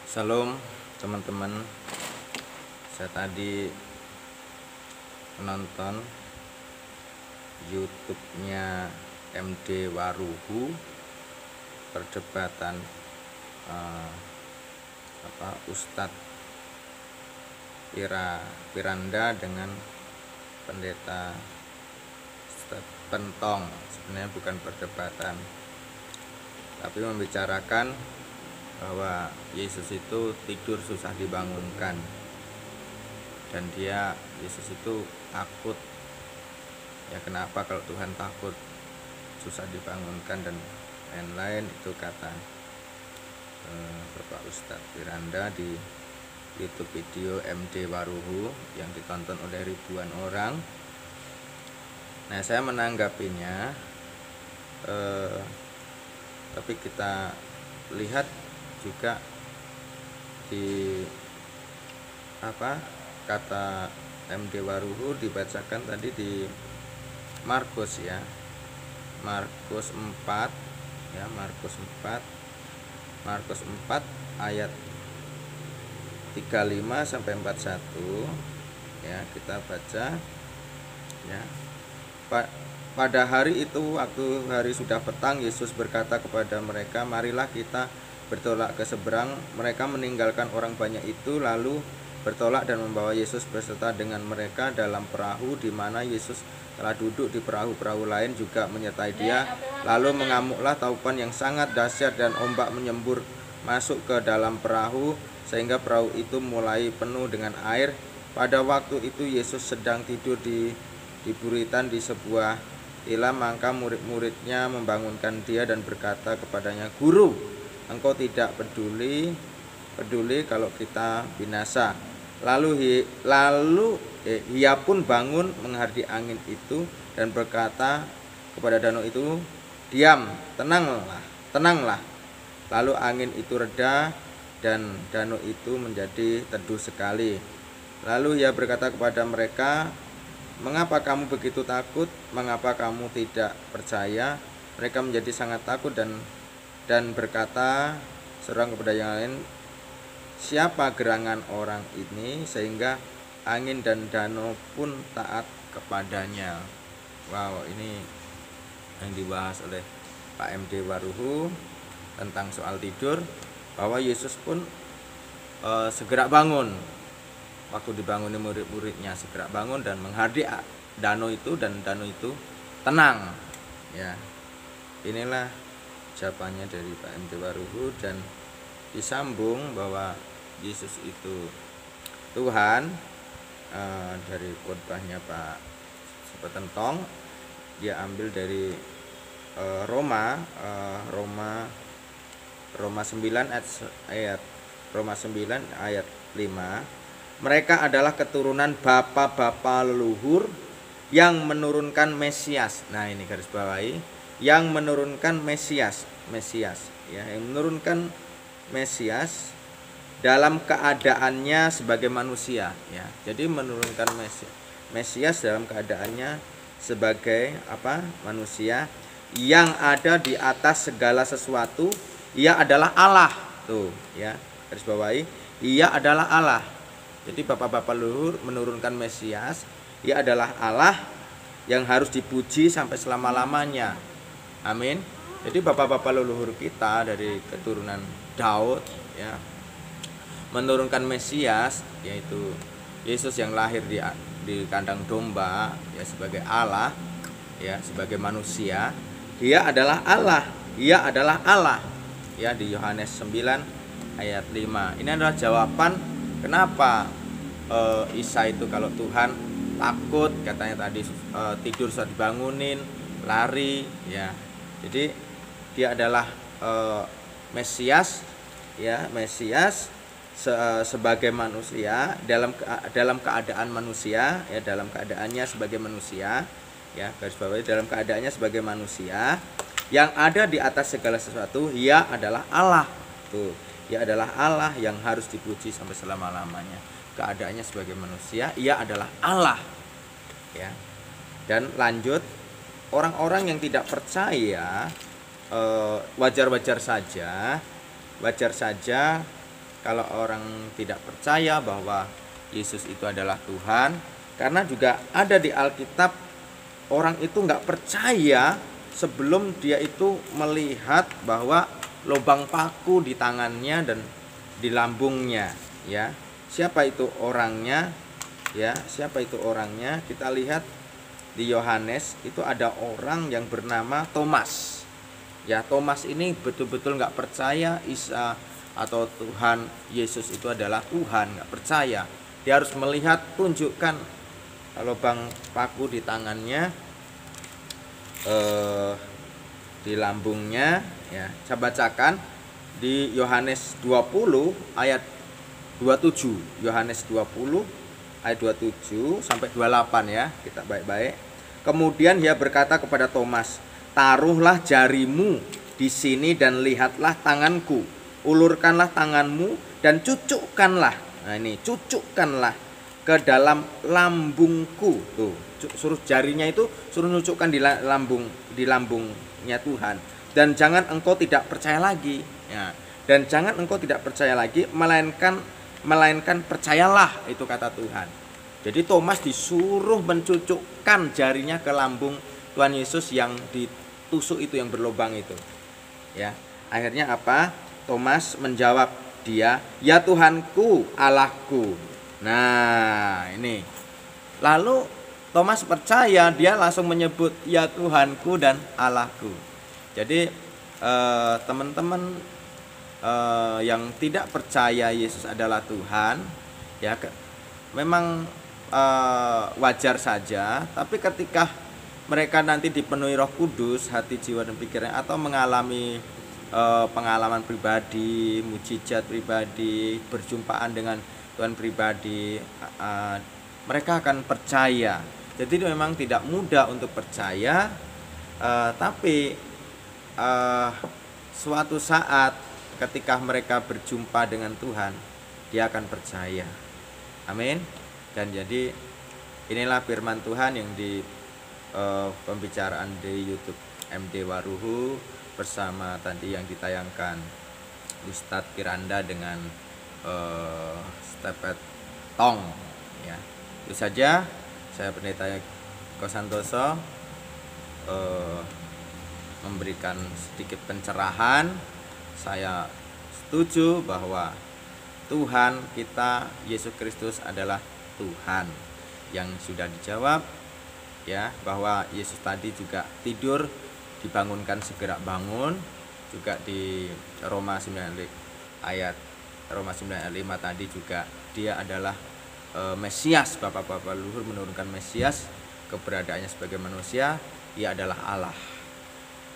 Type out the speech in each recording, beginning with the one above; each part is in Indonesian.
Salam teman-teman, saya tadi menonton YouTube-nya MD Waruhu, perdebatan Ustadz Piranda dengan pendeta Pentong. Sebenarnya bukan perdebatan, tapi membicarakan bahwa Yesus itu tidur susah dibangunkan, dan Yesus itu takut. Ya, kenapa kalau Tuhan takut susah dibangunkan dan lain-lain, itu kata Bapak Ustadz Piranda di YouTube video MD Waruhu yang ditonton oleh ribuan orang. Nah, saya menanggapinya, tapi kita lihat juga di kata MD Waruhu dibacakan tadi di Markus, ya, Markus 4 ya, Markus 4 ayat 35 sampai 41, ya, kita baca, ya. Pada hari itu, waktu hari sudah petang, Yesus berkata kepada mereka, "Marilah kita bertolak ke seberang." Mereka meninggalkan orang banyak itu lalu bertolak dan membawa Yesus beserta dengan mereka dalam perahu, di mana Yesus telah duduk di perahu-perahu lain juga menyertai dia. Lalu mengamuklah taupan yang sangat dahsyat dan ombak menyembur masuk ke dalam perahu sehingga perahu itu mulai penuh dengan air. Pada waktu itu Yesus sedang tidur di buritan di sebuah tilam, maka murid-muridnya membangunkan dia dan berkata kepadanya, "Guru, engkau tidak peduli kalau kita binasa." Lalu ia pun bangun menghadapi angin itu dan berkata kepada danau itu, "Diam, tenanglah." Lalu angin itu reda dan danau itu menjadi teduh sekali. Lalu ia berkata kepada mereka, "Mengapa kamu begitu takut? Mengapa kamu tidak percaya?" Mereka menjadi sangat takut dan berkata seorang kepada yang lain, "Siapa gerangan orang ini sehingga angin dan danau pun taat kepadanya?" Wow, ini yang dibahas oleh Pak MD Waruhu tentang soal tidur, bahwa Yesus pun segera bangun. Waktu dibanguni murid-muridnya segera bangun dan menghadapi danau itu, dan danau itu tenang. Ya, inilah jawabannya dari Pak MD Waruhu, dan disambung bahwa Yesus itu Tuhan. Dari khotbahnya Pak Pentong, dia ambil dari Roma 9 ayat 5. Mereka adalah keturunan bapa-bapa leluhur yang menurunkan Mesias. Nah, ini garis bawahi, yang menurunkan Mesias, ya, yang menurunkan Mesias dalam keadaannya sebagai manusia, ya. Jadi menurunkan Mesias dalam keadaannya sebagai manusia yang ada di atas segala sesuatu. Ia adalah Allah. Tuh, ya, garis bawahi, ia adalah Allah. Jadi bapak-bapak leluhur menurunkan Mesias, ia adalah Allah yang harus dipuji sampai selama-lamanya. Amin. Jadi bapak-bapak leluhur kita dari keturunan Daud, ya, menurunkan Mesias, yaitu Yesus yang lahir di kandang domba, ya, sebagai Allah, ya, sebagai manusia. Dia adalah Allah, ia adalah Allah, ya, di Yohanes 9 ayat 5. Ini adalah jawaban kenapa Isa itu kalau Tuhan takut, katanya tadi tidur saat dibangunin, lari, ya. Jadi dia adalah Mesias, ya, Mesias sebagai manusia dalam keadaan manusia, ya, dalam keadaannya sebagai manusia, ya, garis bawahi, dalam keadaannya sebagai manusia yang ada di atas segala sesuatu. Ia adalah Allah. Tuh, ia adalah Allah yang harus dipuji sampai selama-lamanya. Keadaannya sebagai manusia, ia adalah Allah, ya. Dan lanjut, orang-orang yang tidak percaya wajar saja kalau orang tidak percaya bahwa Yesus itu adalah Tuhan, karena juga ada di Alkitab orang itu nggak percaya sebelum dia itu melihat bahwa lubang paku di tangannya dan di lambungnya, ya. Siapa itu orangnya? Ya, siapa itu orangnya? Kita lihat di Yohanes itu ada orang yang bernama Thomas. Ya, Thomas ini betul-betul nggak percaya Isa atau Tuhan Yesus itu adalah Tuhan, nggak percaya. Dia harus melihat, tunjukkan lubang paku di tangannya, di lambungnya, ya. Saya bacakan di Yohanes 20 ayat 27. Yohanes 20 ayat 27 sampai 28 ya. Kita baik-baik. Kemudian dia berkata kepada Thomas, "Taruhlah jarimu di sini dan lihatlah tanganku. Ulurkanlah tanganmu dan cucukkanlah." Nah ini, cucukkanlah ke dalam lambungku. Tuh, suruh jarinya itu suruh nyucukkan di lambungnya Tuhan. Dan jangan engkau tidak percaya lagi. Ya. Dan jangan engkau tidak percaya lagi, melainkan percayalah, itu kata Tuhan. Jadi Thomas disuruh mencucukkan jarinya ke lambung Tuhan Yesus yang ditusuk itu, yang berlubang itu. Ya. Akhirnya apa? Thomas menjawab dia, "Ya Tuhanku, Allahku." Nah, ini. Lalu Thomas percaya, dia langsung menyebut, "Ya Tuhanku dan Allahku." Jadi teman-teman yang tidak percaya Yesus adalah Tuhan, ya memang wajar saja. Tapi ketika mereka nanti dipenuhi Roh Kudus, hati, jiwa, dan pikiran, atau mengalami pengalaman pribadi, mujizat pribadi, berjumpaan dengan Tuhan pribadi, mereka akan percaya. Jadi memang tidak mudah untuk percaya, tapi suatu saat ketika mereka berjumpa dengan Tuhan, dia akan percaya. Amin. Dan jadi inilah firman Tuhan yang di pembicaraan di YouTube MD Waruhu bersama tadi yang ditayangkan Ustadz Kiranda dengan Stepet Tong, ya. Itu saja. Saya Pendeta Kosantoso memberikan sedikit pencerahan. Saya setuju bahwa Tuhan kita Yesus Kristus adalah Tuhan, yang sudah dijawab, ya, bahwa Yesus tadi juga tidur, dibangunkan segera bangun. Juga di Roma 9 ayat 5 tadi juga dia adalah Mesias. Bapak-bapak luhur menurunkan Mesias, keberadaannya sebagai manusia, ia adalah Allah.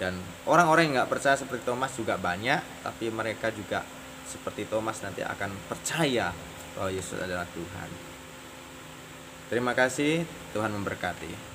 Dan orang-orang yang nggak percaya seperti Thomas juga banyak, tapi mereka juga seperti Thomas nanti akan percaya bahwa Yesus adalah Tuhan. Terima kasih, Tuhan memberkati.